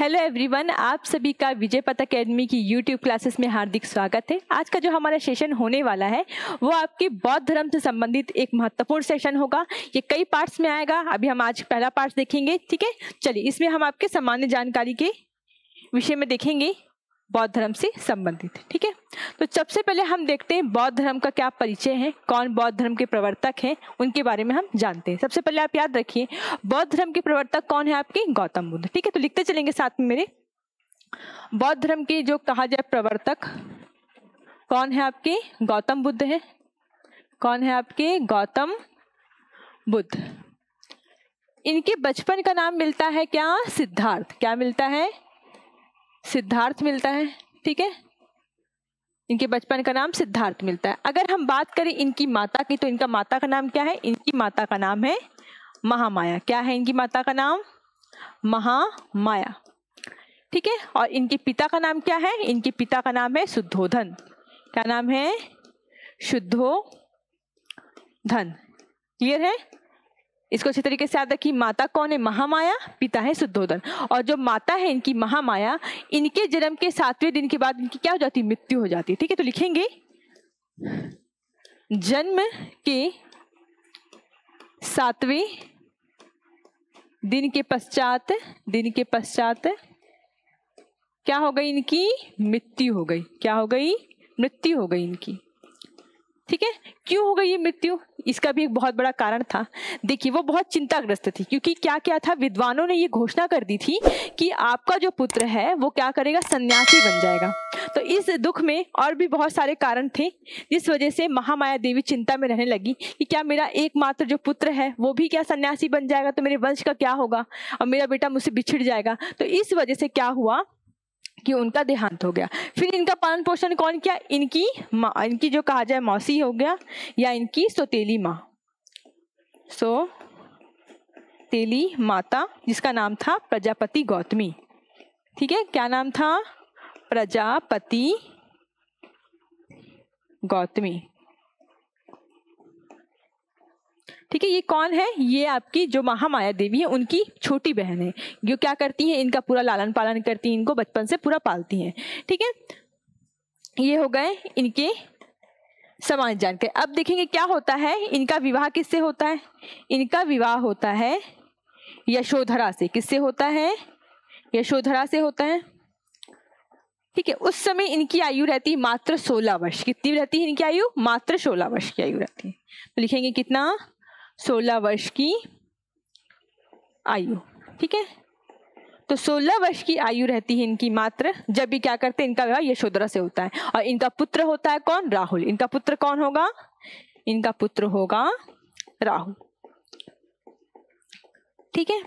Hello everyone, आप सभी का विजय पथ अकेडमी की यूट्यूब क्लासेस में हार्दिक स्वागत है। आज का जो हमारा सेशन होने वाला है वो आपके बौद्ध धर्म से संबंधित एक महत्वपूर्ण सेशन होगा। ये कई पार्ट्स में आएगा। अभी हम आज पहला पार्ट देखेंगे, ठीक है। चलिए, इसमें हम आपके सामान्य जानकारी के विषय में देखेंगे, बौद्ध धर्म से संबंधित, ठीक है। तो सबसे पहले हम देखते हैं बौद्ध धर्म का क्या परिचय है, कौन बौद्ध धर्म के प्रवर्तक हैं, उनके बारे में हम जानते हैं। सबसे पहले आप याद रखिए, बौद्ध धर्म के प्रवर्तक कौन है? आपके गौतम बुद्ध, ठीक है। तो लिखते चलेंगे साथ में मेरे। बौद्ध धर्म के जो कहा जाए प्रवर्तक कौन है? आपके गौतम बुद्ध है। कौन है? आपके गौतम बुद्ध। इनके बचपन का नाम मिलता है क्या? सिद्धार्थ। क्या मिलता है? सिद्धार्थ मिलता है, ठीक है। इनके बचपन का नाम सिद्धार्थ मिलता है। अगर हम बात करें इनकी माता की, तो इनका माता का नाम क्या है? इनकी माता का नाम है महामाया। क्या है इनकी माता का नाम? महामाया, ठीक है। और इनके पिता का नाम क्या है? इनके पिता का नाम है शुद्धोधन। क्या नाम है? शुद्धोधन। क्लियर है? इसको अच्छी तरीके से याद रखिए। माता कौन है? महामाया। पिता है शुद्धोधन। और जो माता है इनकी महामाया, इनके जन्म के 7वें दिन के बाद इनकी क्या हो जाती है? मृत्यु हो जाती है, ठीक है। तो लिखेंगे जन्म के 7वें दिन के पश्चात क्या हो गई? इनकी मृत्यु हो गई। क्या हो गई? मृत्यु हो गई इनकी, ठीक है। क्यों हो गई ये मृत्यु? इसका भी एक बहुत बड़ा कारण था। देखिए, वो बहुत चिंताग्रस्त थी, क्योंकि क्या क्या था, विद्वानों ने ये घोषणा कर दी थी कि आपका जो पुत्र है वो क्या करेगा? सन्यासी बन जाएगा। तो इस दुख में और भी बहुत सारे कारण थे, जिस वजह से महामाया देवी चिंता में रहने लगी कि क्या मेरा एकमात्र जो पुत्र है वो भी क्या सन्यासी बन जाएगा, तो मेरे वंश का क्या होगा, और मेरा बेटा मुझसे बिछड़ जाएगा। तो इस वजह से क्या हुआ कि उनका देहांत हो गया। फिर इनका पालन पोषण कौन किया? इनकी माँ, इनकी जो कहा जाए मौसी हो गया, या इनकी सौतेली माँ, सौतेली माता, जिसका नाम था प्रजापति गौतमी, ठीक है। क्या नाम था? प्रजापति गौतमी, ठीक है। ये कौन है? ये आपकी जो महामाया देवी है उनकी छोटी बहन है, जो क्या करती है? इनका पूरा लालन पालन करती हैं, इनको बचपन से पूरा पालती हैं, ठीक है। ये हो गए इनके सामान्य जानकारी। अब देखेंगे क्या होता है। इनका विवाह किससे होता है? इनका विवाह होता है यशोधरा से। किससे होता है? यशोधरा से होता है, ठीक है। उस समय इनकी आयु रहती है मात्र 16 वर्ष। कितनी रहती है इनकी आयु? मात्र 16 वर्ष की आयु रहती है। तो लिखेंगे कितना? 16 वर्ष की आयु, ठीक है। तो 16 वर्ष की आयु रहती है इनकी मात्र, जब भी क्या करते हैं? इनका विवाह यशोधरा से होता है। और इनका पुत्र होता है कौन? राहुल। इनका पुत्र कौन होगा? इनका पुत्र होगा राहुल, ठीक है।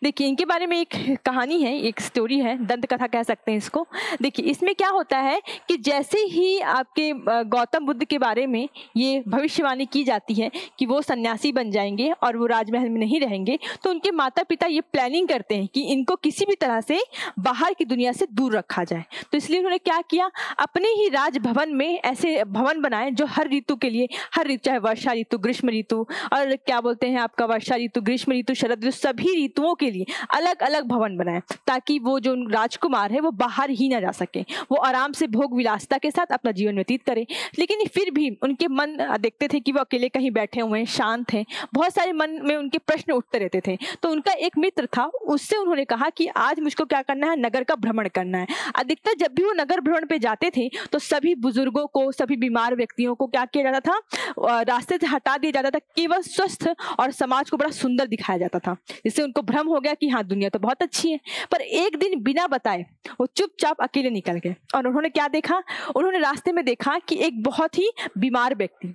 देखिए, इनके बारे में एक कहानी है, एक स्टोरी है, दंत कथा कह सकते हैं इसको। देखिए, इसमें क्या होता है कि जैसे ही आपके गौतम बुद्ध के बारे में ये भविष्यवाणी की जाती है कि वो सन्यासी बन जाएंगे और वो राजमहल में नहीं रहेंगे, तो उनके माता पिता ये प्लानिंग करते हैं कि इनको किसी भी तरह से बाहर की दुनिया से दूर रखा जाए। तो इसलिए उन्होंने क्या किया? अपने ही राजभवन में ऐसे भवन बनाए जो हर ऋतु के लिए, हर ऋतु, चाहे वर्षा ऋतु, ग्रीष्म ऋतु, और क्या बोलते हैं आपका वर्षा ऋतु, ग्रीष्म ऋतु, शरद ऋतु, सभी ऋतुओं के लिए अलग अलग भवन बनाए, ताकि वो जो राजकुमार है वो बाहर ही ना जा सके, वो आराम से भोग विलासिता के साथ अपना जीवन व्यतीत करे। लेकिन फिर भी उनके मन देखते थे कि वो अकेले कहीं बैठे हुए हैं, शांत हैं, बहुत सारे मन में उनके प्रश्न उठते रहते थे। तो उनका एक मित्र था, उससे उन्होंने कहा कि आज मुझको क्या करना है? नगर का भ्रमण करना है। अधिकतर जब भी वो नगर भ्रमण पे जाते थे तो सभी बुजुर्गों को, सभी बीमार व्यक्तियों को क्या किया जाता था? रास्ते से हटा दिया जाता था। केवल स्वस्थ और समाज को बड़ा सुंदर दिखाया जाता था, जिससे उनको भ्रम हो गया कि हाँ, दुनिया तो बहुत अच्छी है। पर एक दिन बिना बताए वो चुपचाप अकेले निकल गए, और उन्होंने क्या देखा? उन्होंने रास्ते में देखा कि एक बहुत ही बीमार व्यक्ति।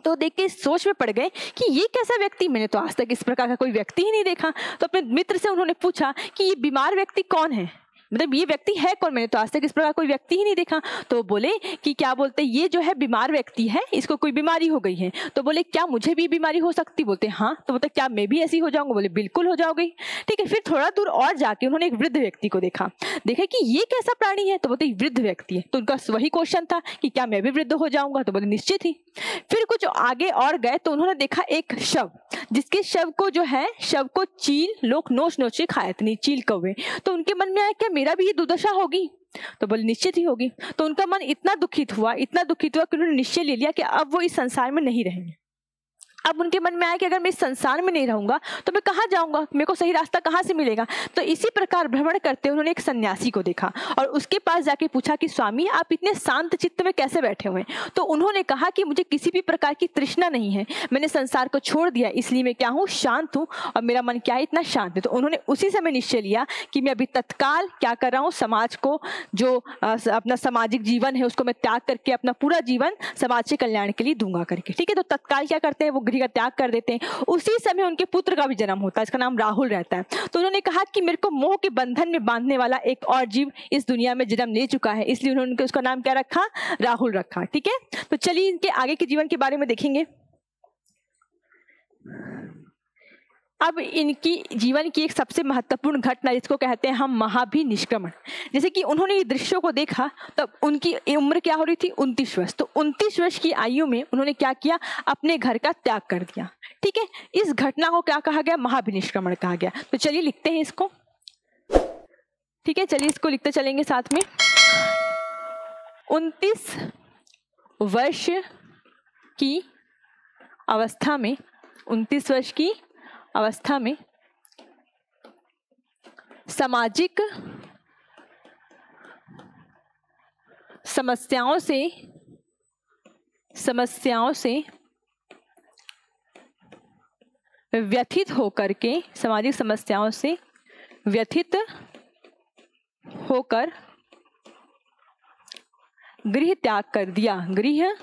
तो देख के सोच में पड़ गए कि ये कैसा व्यक्ति, मैंने तो आज तक इस प्रकार का कोई व्यक्ति ही नहीं देखा। तो अपने मित्र से उन्होंने पूछा कि ये बीमार व्यक्ति कौन है, मतलब ये व्यक्ति है कौन, मैंने तो आज तक इस प्रकार कोई व्यक्ति ही नहीं देखा। तो बोले कि क्या बोलते, ये जो है बीमार व्यक्ति है, इसको कोई बीमारी हो गई है। तो बोले क्या मुझे भी बीमारी हो सकती? बोलते हाँ। तो बोलते क्या मैं भी ऐसी हो जाऊंगा? बोले बिल्कुल हो जाओगे, ठीक है। फिर थोड़ा दूर और जाके उन्होंने एक वृद्ध व्यक्ति को देखा कि ये कैसा प्राणी है? तो बोलते वृद्ध व्यक्ति है। तो उनका वही क्वेश्चन था कि क्या मैं भी वृद्ध हो जाऊंगा? तो बोले निश्चित ही। फिर कुछ आगे और गए तो उन्होंने देखा एक शव, जिसके शव को जो है, शव को चील लोग नोच नोच के खाए थे, चील कौवे। तो उनके मन में आया क्या मेरा भी ये दुर्दशा होगी? तो बोले निश्चित ही होगी। तो उनका मन इतना दुखित हुआ कि उन्होंने निश्चय ले लिया कि अब वो इस संसार में नहीं रहेंगे। अब उनके मन में आया कि अगर मैं इस संसार में नहीं रहूंगा तो मैं कहाँ जाऊंगा, मेरे को सही रास्ता कहाँ से मिलेगा? तो इसी प्रकार भ्रमण करते उन्होंने एक सन्यासी को देखा और उसके पास जाके पूछा कि स्वामी आप इतने शांत चित्त में कैसे बैठे हुए हैं? तो उन्होंने कहा कि मुझे किसी भी प्रकार की तृष्णा नहीं है, मैंने संसार को छोड़ दिया, इसलिए मैं क्या हूँ, शांत हूँ और मेरा मन क्या है, इतना शांत है। तो उन्होंने उसी समय निश्चय लिया कि मैं अभी तत्काल क्या कर रहा हूँ, समाज को जो अपना सामाजिक जीवन है उसको मैं त्याग करके अपना पूरा जीवन समाज के कल्याण के लिए दूंगा करके। ठीक है, तो तत्काल क्या करते हैं, वो गृह का त्याग कर देते हैं। उसी समय उनके पुत्र का भी जन्म होता है, इसका नाम राहुल रहता है। तो उन्होंने कहा कि मेरे को मोह के बंधन में बांधने वाला एक और जीव इस दुनिया में जन्म ले चुका है, इसलिए उन्होंने उसका नाम क्या रखा, राहुल रखा। ठीक है, तो चलिए इनके आगे के जीवन के बारे में देखेंगे। अब इनकी जीवन की एक सबसे महत्वपूर्ण घटना जिसको कहते हैं हम महाभिनिष्क्रमण। जैसे कि उन्होंने ये दृश्यों को देखा तब उनकी उम्र क्या हो रही थी, 29 वर्ष। तो 29 वर्ष की आयु में उन्होंने क्या किया, अपने घर का त्याग कर दिया। ठीक है, इस घटना को क्या कहा गया, महाभिनिष्क्रमण कहा गया। तो चलिए लिखते हैं इसको। ठीक है, चलिए इसको लिखते चलेंगे साथ में। 29 वर्ष की अवस्था में, 29 वर्ष की अवस्था में सामाजिक समस्याओं से व्यथित होकर के, सामाजिक समस्याओं से व्यथित होकर गृह त्याग कर दिया, गृह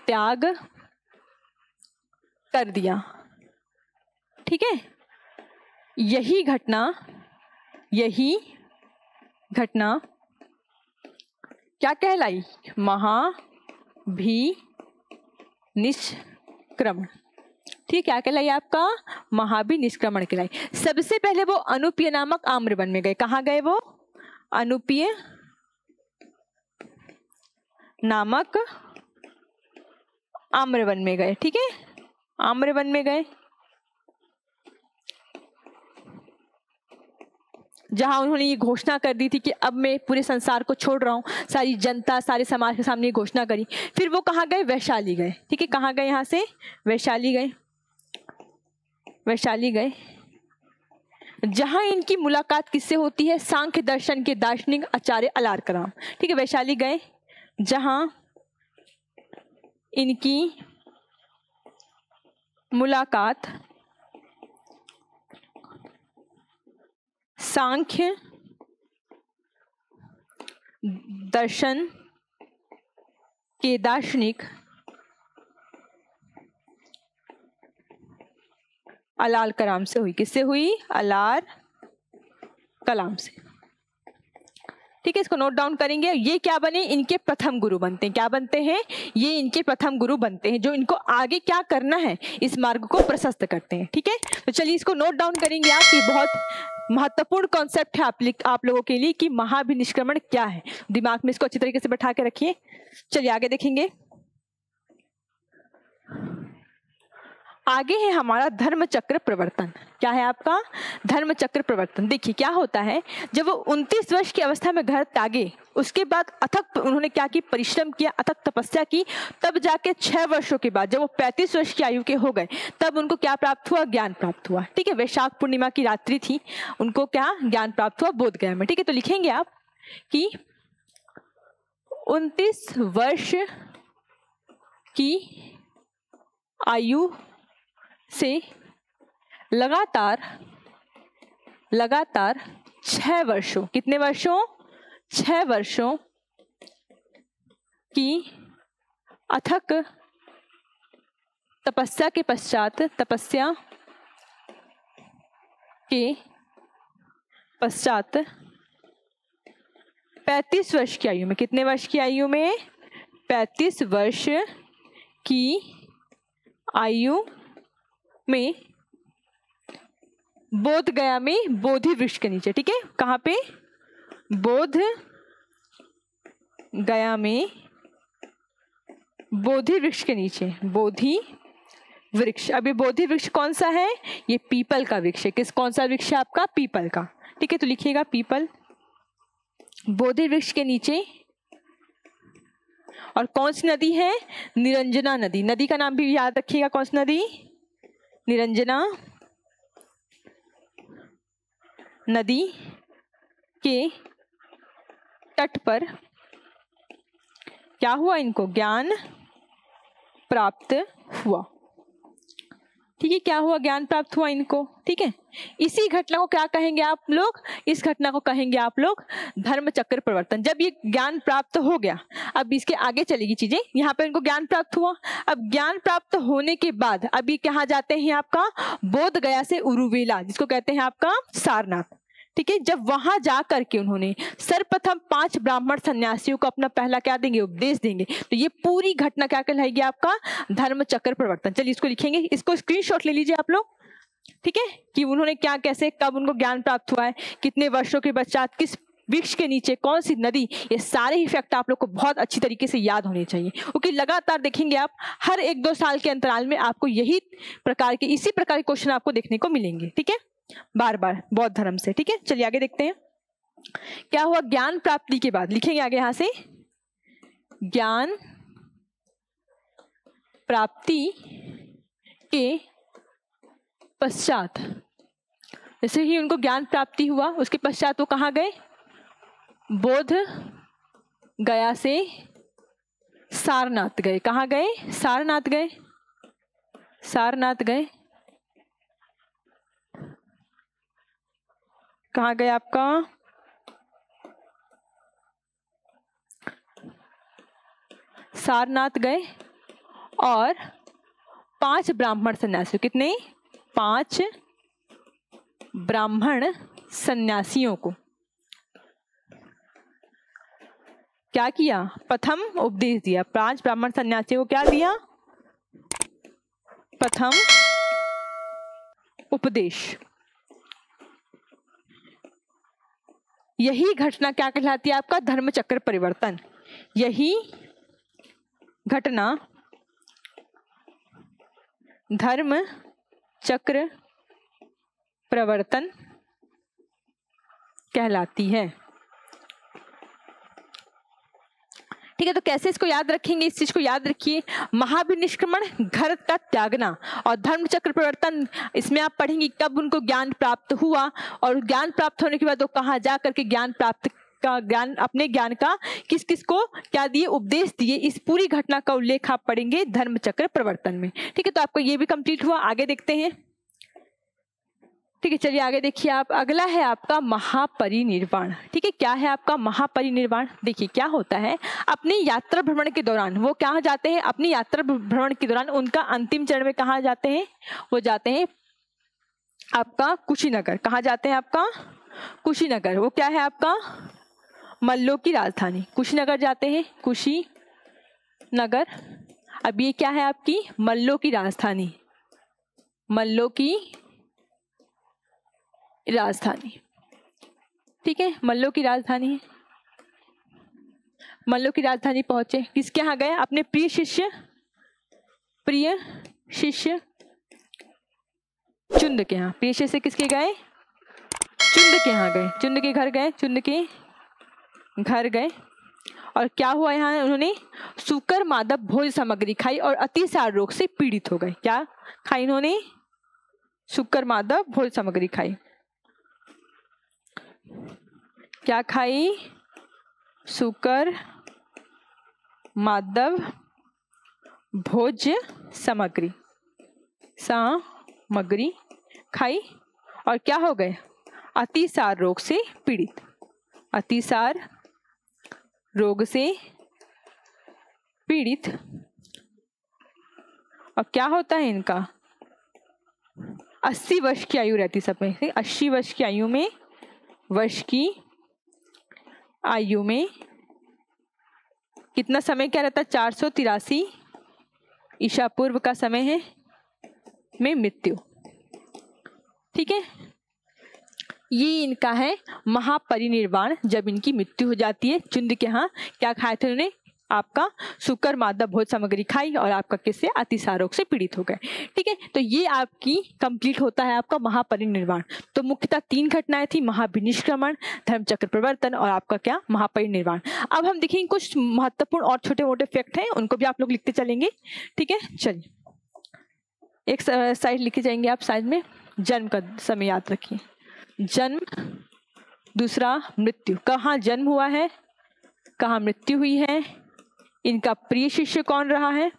त्याग कर दिया। ठीक है, यही घटना क्या कहलाई, महाभिनिष्क्रमण। ठीक, क्या कहलाई आपका, महाभिनिष्क्रमण कहलाई। सबसे पहले वो अनुपीय नामक आम्रवन में गए। कहाँ गए वो, अनुपीय नामक आम्रवन में गए। ठीक है, आम्रवन में गए जहां उन्होंने ये घोषणा कर दी थी कि अब मैं पूरे संसार को छोड़ रहा हूँ, सारी जनता, सारे समाज के सामने ये घोषणा करी। फिर वो कहाँ गए, वैशाली गए। ठीक है, कहाँ गए, यहाँ से वैशाली गए। वैशाली गए जहां इनकी मुलाकात किससे होती है, सांख्य दर्शन के दार्शनिक आचार्य अलारकराम। ठीक है, वैशाली गए जहां इनकी मुलाकात सांख्य दर्शन के दार्शनिक अलाल कलाम से हुई। किससे हुई, अलार कलाम से। ठीक है, इसको नोट डाउन करेंगे। ये क्या बने, इनके प्रथम गुरु बनते हैं। क्या बनते हैं, ये इनके प्रथम गुरु बनते हैं, जो इनको आगे क्या करना है इस मार्ग को प्रशस्त करते हैं। ठीक है, तो चलिए इसको नोट डाउन करेंगे आप। ये बहुत महत्वपूर्ण कॉन्सेप्ट है आप लोगों के लिए कि महाभिनिष्क्रमण क्या है। दिमाग में इसको अच्छी तरीके से बैठा के रखिए। चलिए आगे देखेंगे। आगे है हमारा धर्म चक्र प्रवर्तन। क्या है आपका, धर्म चक्र प्रवर्तन। देखिए क्या होता है, जब वो 29 वर्ष की अवस्था में घर त्यागे, उसके बाद अथक उन्होंने क्या की, परिश्रम किया, अथक तपस्या की। तब जाके 6 वर्षों के बाद जब वो 35 वर्ष की आयु के हो गए, तब उनको क्या प्राप्त हुआ, ज्ञान प्राप्त हुआ। ठीक है, वैशाख पूर्णिमा की रात्रि थी, उनको क्या ज्ञान प्राप्त हुआ बोधगया में। ठीक है, तो लिखेंगे आप कि 29 वर्ष की आयु से लगातार 6 वर्षों, कितने वर्षों, 6 वर्षों की अथक तपस्या के पश्चात, 35 वर्ष की आयु में, कितने वर्ष की आयु में, 35 वर्ष की आयु में बोध गया में बोधि वृक्ष के नीचे। ठीक है, कहाँ पे, बोध गया में बोधि वृक्ष के नीचे, बोधि वृक्ष। अब ये बोधि वृक्ष कौन सा है? ये पीपल का वृक्ष है। कौन सा वृक्ष है आपका? पीपल का। ठीक है, तो लिखिएगा पीपल, बोधि वृक्ष के नीचे। और कौन सी नदी है? निरंजना नदी। नदी का नाम भी याद रखिएगा, कौन सी नदी? निरंजना नदी के तट पर क्या हुआ? इनको ज्ञान प्राप्त हुआ। ठीक है, क्या हुआ? ज्ञान प्राप्त हुआ इनको। ठीक है, इसी घटना को क्या कहेंगे आप लोग? इस घटना को कहेंगे आप लोग धर्म चक्र परिवर्तन। जब ये ज्ञान प्राप्त हो गया, अब इसके आगे चलेगी चीजें। यहाँ पे इनको ज्ञान प्राप्त हुआ। अब ज्ञान प्राप्त होने के बाद अब ये कहाँ जाते हैं? आपका बोध गया से उरुवेला, जिसको कहते हैं आपका सारनाथ। ठीक है, जब वहां जा करके उन्होंने सर्वप्रथम 5 ब्राह्मण सन्यासियों को अपना पहला क्या देंगे? उपदेश देंगे। तो ये पूरी घटना क्या कहलाएगी? आपका धर्म चक्र परिवर्तन। चलिए इसको लिखेंगे, इसको स्क्रीनशॉट ले लीजिए आप लोग। ठीक है, कि उन्होंने क्या, कैसे, कब उनको ज्ञान प्राप्त हुआ है, कितने वर्षों के पश्चात, किस वृक्ष के नीचे, कौन सी नदी, ये सारे ही फैक्ट आप लोग को बहुत अच्छी तरीके से याद होने चाहिए। क्योंकि लगातार देखेंगे आप, हर 1-2 साल के अंतराल में आपको यही प्रकार के, इसी प्रकार के क्वेश्चन आपको देखने को मिलेंगे। ठीक है, बार बार बौद्ध धर्म से। ठीक है, चलिए आगे देखते हैं क्या हुआ ज्ञान प्राप्ति के बाद। लिखेंगे आगे यहां से, ज्ञान प्राप्ति के पश्चात, जैसे ही उनको ज्ञान प्राप्ति हुआ उसके पश्चात वो कहाँ गए? बोध गया से सारनाथ गए। कहाँ गए? सारनाथ गए। सारनाथ गए। कहाँ गए आपका? सारनाथ गए और 5 ब्राह्मण सन्यासियों, कितने? 5 ब्राह्मण सन्यासियों को क्या किया? प्रथम उपदेश दिया। 5 ब्राह्मण सन्यासियों को क्या दिया? प्रथम उपदेश। यही घटना क्या कहलाती है? आपका धर्म चक्र परिवर्तन। यही घटना धर्म चक्र परिवर्तन कहलाती है। ठीक है, तो कैसे इसको याद रखेंगे? इस चीज को याद रखिए, महाभिनिष्क्रमण, घर का त्यागना और धर्म चक्र परिवर्तन। इसमें आप पढ़ेंगे कब उनको ज्ञान प्राप्त हुआ और ज्ञान प्राप्त होने के बाद वो कहाँ जा करके ज्ञान प्राप्त का, ज्ञान, अपने ज्ञान का किस किस को क्या दिए? उपदेश दिए। इस पूरी घटना का उल्लेख आप पढ़ेंगे धर्म चक्र परिवर्तन में। ठीक है, तो आपको ये भी कंप्लीट हुआ। आगे देखते हैं। ठीक है, चलिए आगे देखिए आप। अगला है आपका महापरिनिर्वाण। ठीक है, क्या है आपका महापरिनिर्वाण? देखिए क्या होता है, अपनी यात्रा भ्रमण के दौरान वो कहाँ जाते हैं? अपनी यात्रा भ्रमण के दौरान उनका अंतिम चरण में कहाँ जाते हैं? वो जाते हैं आपका कुशीनगर। कहाँ जाते हैं? आपका कुशीनगर। वो क्या है आपका? मल्लों की राजधानी। कुशीनगर जाते हैं, कुशीनगर। अब ये क्या है आपकी? मल्लों की राजधानी। मल्लों की राजधानी। ठीक है, मल्लों की राजधानी है। मल्लों की राजधानी पहुंचे, किसके यहाँ गए? अपने प्रिय शिष्य चुंद के यहाँ। प्रिय शिष्य किसके गए? चुंद के यहाँ गए। चुंद के घर गए। चुंद के घर गए और क्या हुआ यहाँ? उन्होंने सूकर मादक भोज सामग्री खाई और अतिसार रोग से पीड़ित हो गए। क्या खाई इन्होंने? सूकर मादक भोज सामग्री खाई। क्या खाई? सूकर मादव भोज सामग्री खाई और क्या हो गए? अतिसार रोग से पीड़ित। अतिसार रोग से पीड़ित। और क्या होता है इनका? 80 वर्ष की आयु रहती सब में। 80 वर्ष की आयु में, वर्ष की आयु में कितना समय क्या रहता है? 483 ईसा पूर्व का समय है में मृत्यु। ठीक है, ये इनका है महापरिनिर्वाण, जब इनकी मृत्यु हो जाती है। चुंद के यहाँ क्या खाए थे उन्होंने? आपका सुकर मादा भोज सामग्री खाई और आपका किससे अतिसार रोग से पीड़ित हो गए। ठीक है, तो ये आपकी कंप्लीट होता है आपका महापरिनिर्वाण। तो मुख्यतः 3 घटनाएं थी, महाविनिष्क्रमण, धर्मचक्र प्रवर्तन और आपका क्या महापरिनिर्वाण। अब हम देखेंगे कुछ महत्वपूर्ण और छोटे मोटे फैक्ट हैं, उनको भी आप लोग लिखते चलेंगे। ठीक है, चलिए एक साइड लिखे जाएंगे आप साइड में। जन्म का समय याद रखिए, जन्म, दूसरा मृत्यु, कहाँ जन्म हुआ है, कहाँ मृत्यु हुई है, इनका प्रिय शिष्य कौन रहा है।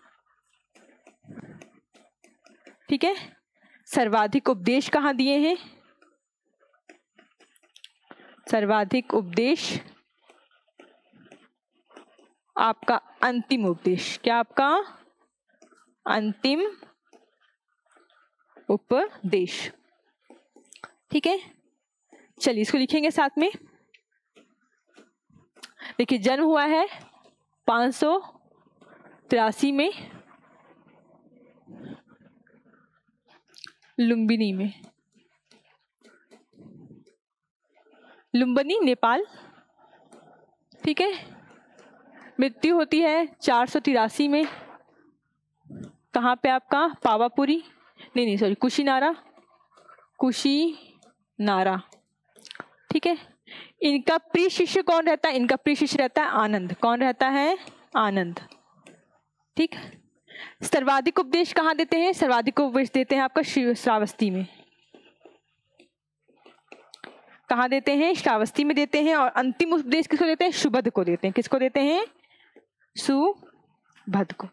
ठीक है, सर्वाधिक उपदेश कहाँ दिए हैं, सर्वाधिक उपदेश आपका अंतिम उपदेश, क्या आपका अंतिम उपदेश। ठीक है, चलिए इसको लिखेंगे साथ में। देखिए जन्म हुआ है 583 में लुम्बिनी में, लुम्बिनी नेपाल। ठीक है, मृत्यु होती है 483 में, कहाँ पे आपका पावापुरी, नहीं सॉरी कुशीनारा, कुशीनारा। ठीक है, इनका प्रिय शिष्य कौन रहता है, इनका प्रिय शिष्य रहता है आनंद। कौन रहता है, आनंद। ठीक, सर्वाधिक उपदेश कहाँ देते हैं, सर्वाधिक उपदेश देते हैं आपका श्रावस्ती में। कहाँ देते हैं, श्रावस्ती में देते हैं। और अंतिम उपदेश किसको देते हैं, सुबध को देते हैं। किसको देते हैं, सुबध को।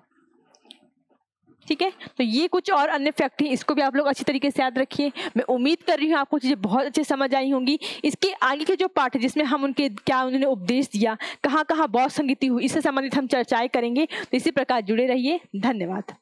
ठीक है, तो ये कुछ और अन्य फैक्ट हैं, इसको भी आप लोग अच्छी तरीके से याद रखिए। मैं उम्मीद कर रही हूँ आपको चीजें बहुत अच्छे समझ आई होंगी। इसके आगे के जो पार्ट है जिसमें हम उनके क्या उन्होंने उपदेश दिया, कहाँ कहाँ बौद्ध संगीति हुई, इससे संबंधित हम चर्चाएं करेंगे। तो इसी प्रकार जुड़े रहिए। धन्यवाद।